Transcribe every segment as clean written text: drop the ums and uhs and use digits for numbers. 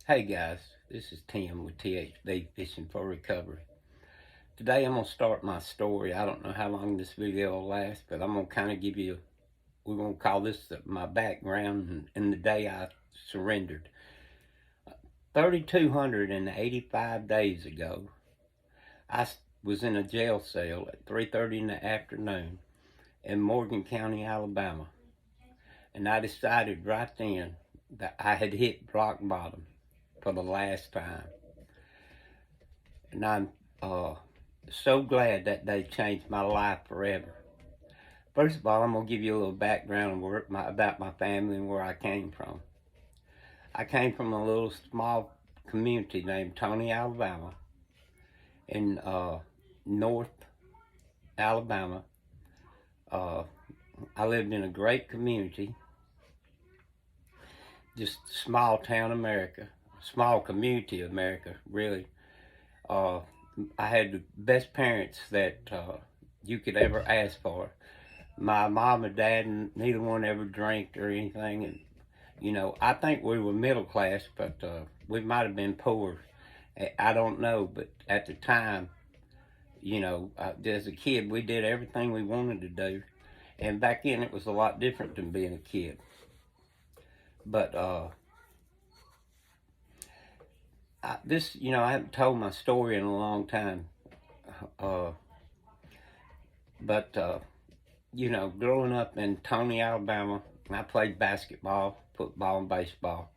Hey guys, this is Tim with THB Fishing for Recovery. Today I'm going to start my story. I don't know how long this video will last, but I'm going to kind of give you, we're going to call this my background and the day I surrendered. 3,285 days ago, I was in a jail cell at 3:30 in the afternoon in Morgan County, Alabama. And I decided right then that I had hit rock bottom for the last time. And I'm so glad that day changed my life forever. First of all, I'm going to give you a little background about my family and where I came from. I came from a little small community named Toney, Alabama, in North Alabama. I lived in a great community, just small town America, small community America, really. I had the best parents that you could ever ask for. My mom and dad, and neither one ever drank or anything. And, you know, I think we were middle class, but we might have been poor. I don't know, but at the time, you know, as a kid, we did everything we wanted to do. And back then, it was a lot different than being a kid. But I haven't told my story in a long time. But growing up in Toney, Alabama, I played basketball, football, and baseball.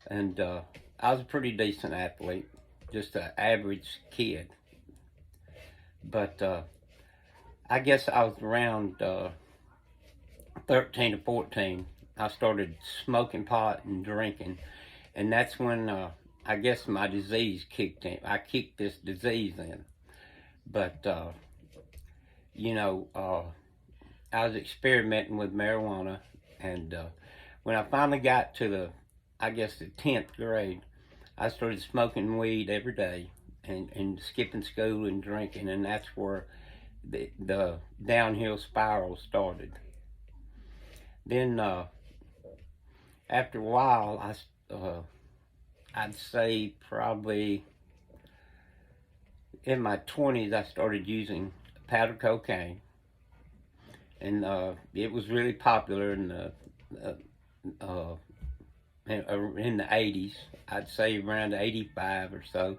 And I was a pretty decent athlete, just an average kid. But I guess I was around 13 or 14. I started smoking pot and drinking. And that's when I guess my disease kicked in. I kicked this disease in. But, I was experimenting with marijuana. And when I finally got to the 10th grade, I started smoking weed every day and skipping school and drinking. And that's where the downhill spiral started. Then after a while, I'd say probably in my 20s, I started using powder cocaine. And it was really popular in the 80s. I'd say around 85 or so,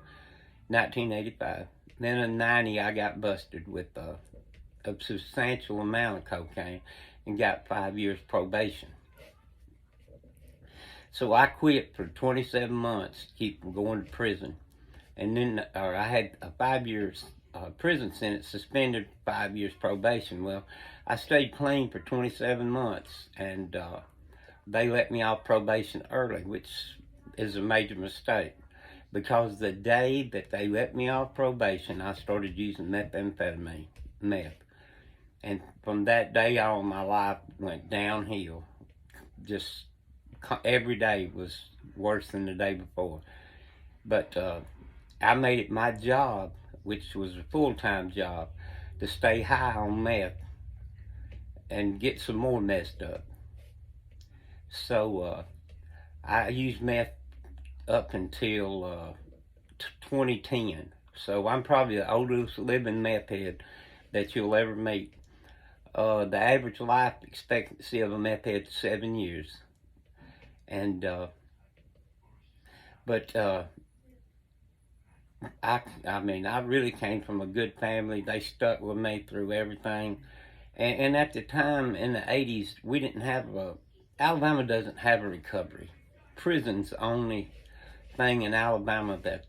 1985. Then in 90, I got busted with a substantial amount of cocaine and got 5 years probation. So I quit for 27 months to keep from going to prison. And then I had a 5 years prison sentence, suspended 5 years probation. Well, I stayed clean for 27 months, and they let me off probation early, which is a major mistake. Because the day that they let me off probation, I started using methamphetamine, meth. And from that day on, my life went downhill. Just every day was worse than the day before. But I made it my job, which was a full-time job, to stay high on meth and get some more messed up. So I used meth up until 2010. So I'm probably the oldest living meth head that you'll ever meet. The average life expectancy of a meth head is 7 years. And I really came from a good family. They stuck with me through everything. And at the time, in the 80s, we didn't have Alabama doesn't have a recovery. Prison's the only thing in Alabama that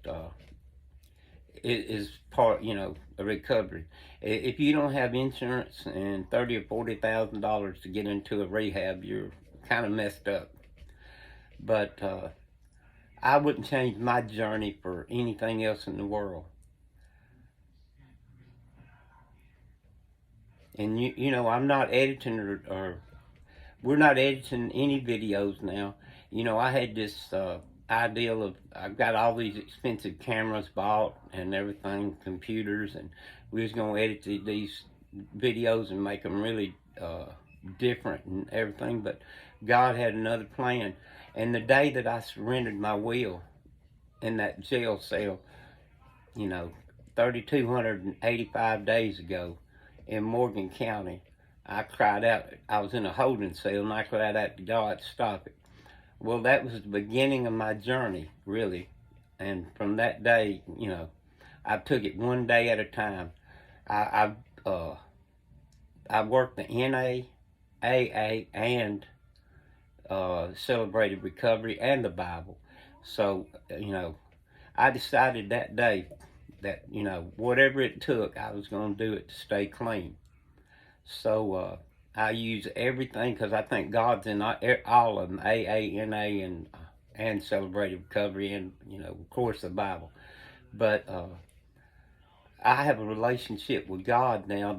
is part, a recovery. If you don't have insurance and $30,000 or $40,000 to get into a rehab, you're kind of messed up. But I wouldn't change my journey for anything else in the world. And I'm not editing or we're not editing any videos now. I had this ideal of, I've got all these expensive cameras bought and everything, computers, and we was going to edit these videos and make them really different and everything, but God had another plan. And the day that I surrendered my will, in that jail cell, you know, 3,285 days ago in Morgan County, I cried out. I was in a holding cell, and I cried out to God to stop it. Well, that was the beginning of my journey, really. And from that day, you know, I took it one day at a time. I worked the NA, AA, and Celebrated Recovery and the Bible. So, you know, I decided that day that, you know, whatever it took, I was going to do it to stay clean. So I use everything because I think God's in all of them, AA, NA, and Celebrated Recovery, and, you know, of course, the Bible. But I have a relationship with God now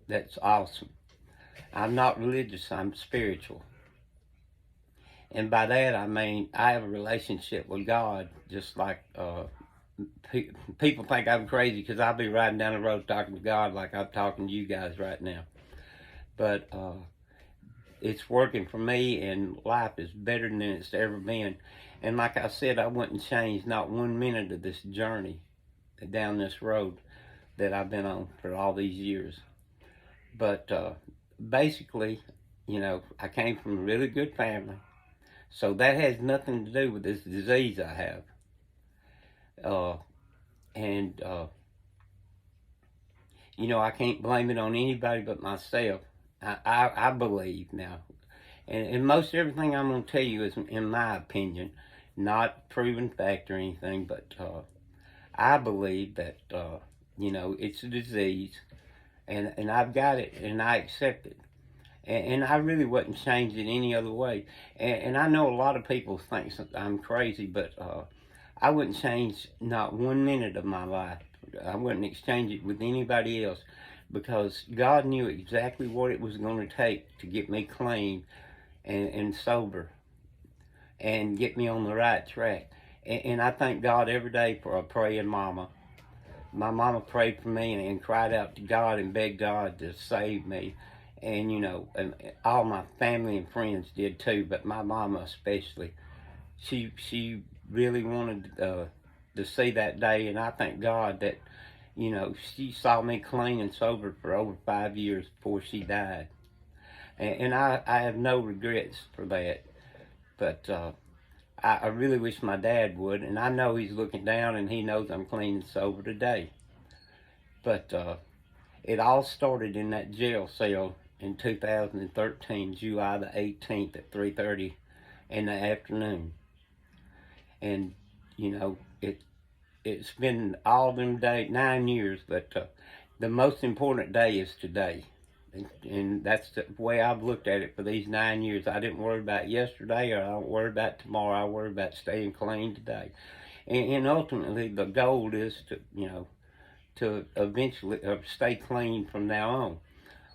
that's awesome. I'm not religious, I'm spiritual. And by that I mean I have a relationship with God, just like people think I'm crazy because I'll be riding down the road talking to God like I'm talking to you guys right now. But it's working for me, and life is better than it's ever been. And like I said, I wouldn't change not 1 minute of this journey down this road that I've been on for all these years. But basically, you know, I came from a really good family, so that has nothing to do with this disease I have. And you know, I can't blame it on anybody but myself. I believe now, and most everything I'm going to tell you is in my opinion, not proven fact or anything, but I believe that, you know, it's a disease, and I've got it, and I accept it. And I really wouldn't change it any other way. And I know a lot of people think I'm crazy, but I wouldn't change not 1 minute of my life. I wouldn't exchange it with anybody else, because God knew exactly what it was going to take to get me clean and sober and get me on the right track. And I thank God every day for a praying mama. My mama prayed for me and cried out to God and begged God to save me. And, you know, and all my family and friends did too, but my mama especially. She really wanted to see that day, and I thank God that, you know, she saw me clean and sober for over 5 years before she died. And I have no regrets for that. But I really wish my dad would, and I know he's looking down and he knows I'm clean and sober today. But it all started in that jail cell in 2013, July the 18th at 3:30 in the afternoon. And, you know, it's been all them days, 9 years, but the most important day is today. And that's the way I've looked at it for these 9 years. I didn't worry about yesterday, or I don't worry about tomorrow. I worry about staying clean today. And ultimately, the goal is to, you know, to eventually stay clean from now on,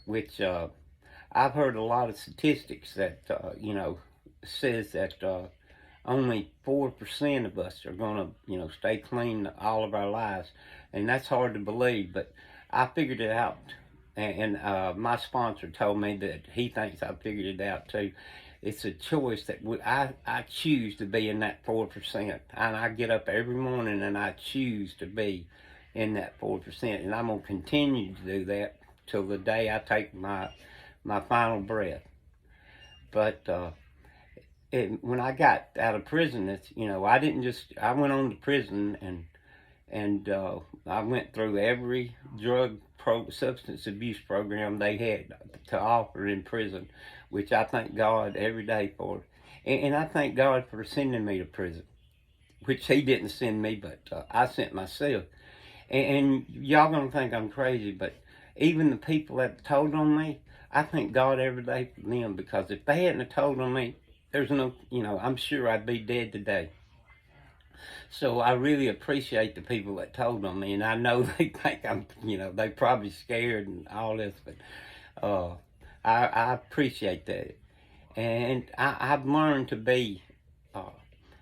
which I've heard a lot of statistics that, you know, says that only 4% of us are going to, you know, stay clean all of our lives. And that's hard to believe, but I figured it out. And my sponsor told me that he thinks I figured it out too. It's a choice that I choose to be in that 4%. And I get up every morning and I choose to be in that 4%. And I'm going to continue to do that till the day I take my final breath. But when I got out of prison, it's, you know, I went on to prison, and I went through every substance abuse program they had to offer in prison, which I thank God every day for. And I thank God for sending me to prison, which he didn't send me, but I sent myself. And y'all gonna think I'm crazy, but even the people that told on me, I thank God every day for them, because if they hadn't told on me, there's no, you know, I'm sure I'd be dead today. So I really appreciate the people that told on me, and I know they think I'm, you know, they probably scared and all this, but I appreciate that. And I've learned to be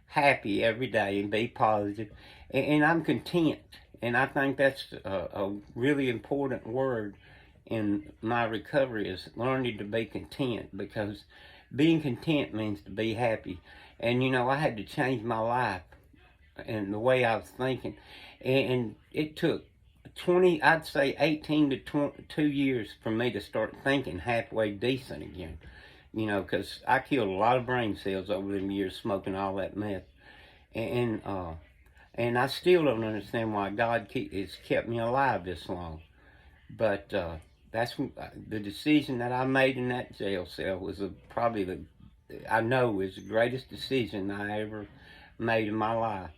happy every day and be positive, and I'm content. And I think that's a really important word in my recovery, is learning to be content, because being content means to be happy. And, you know, I had to change my life and the way I was thinking. And it took 18 to 22 years for me to start thinking halfway decent again. You know, because I killed a lot of brain cells over them years smoking all that meth. And I still don't understand why God has kept me alive this long. But that's the decision that I made in that jail cell was probably I know is the greatest decision I ever made in my life.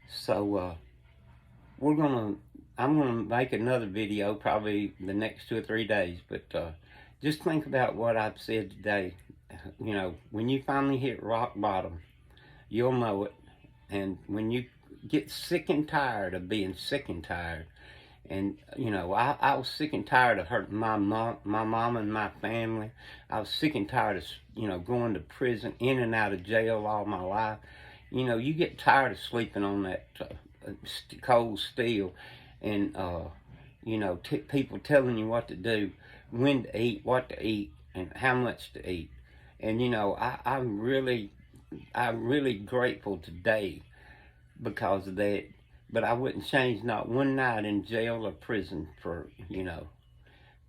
So I'm gonna make another video probably the next 2 or 3 days. But just think about what I've said today. You know, when you finally hit rock bottom, you'll know it. And when you get sick and tired of being sick and tired, and you know, I was sick and tired of hurting my mom and my family. I was sick and tired of, you know, going to prison, in and out of jail all my life. You know, you get tired of sleeping on that cold steel, and you know, people telling you what to do, when to eat, what to eat, and how much to eat. And you know, I'm really grateful today because of that. But I wouldn't change not one night in jail or prison for, you know.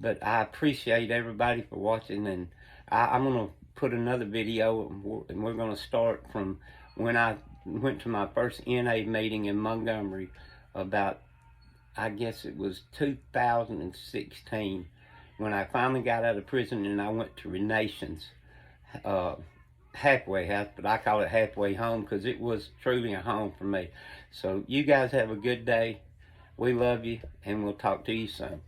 But I appreciate everybody for watching, and I'm going to put another video, and we're going to start from when I went to my first NA meeting in Montgomery about, I guess it was 2016, when I finally got out of prison and I went to Renations halfway house, but I call it halfway home because it was truly a home for me. So you guys have a good day. We love you, and we'll talk to you soon.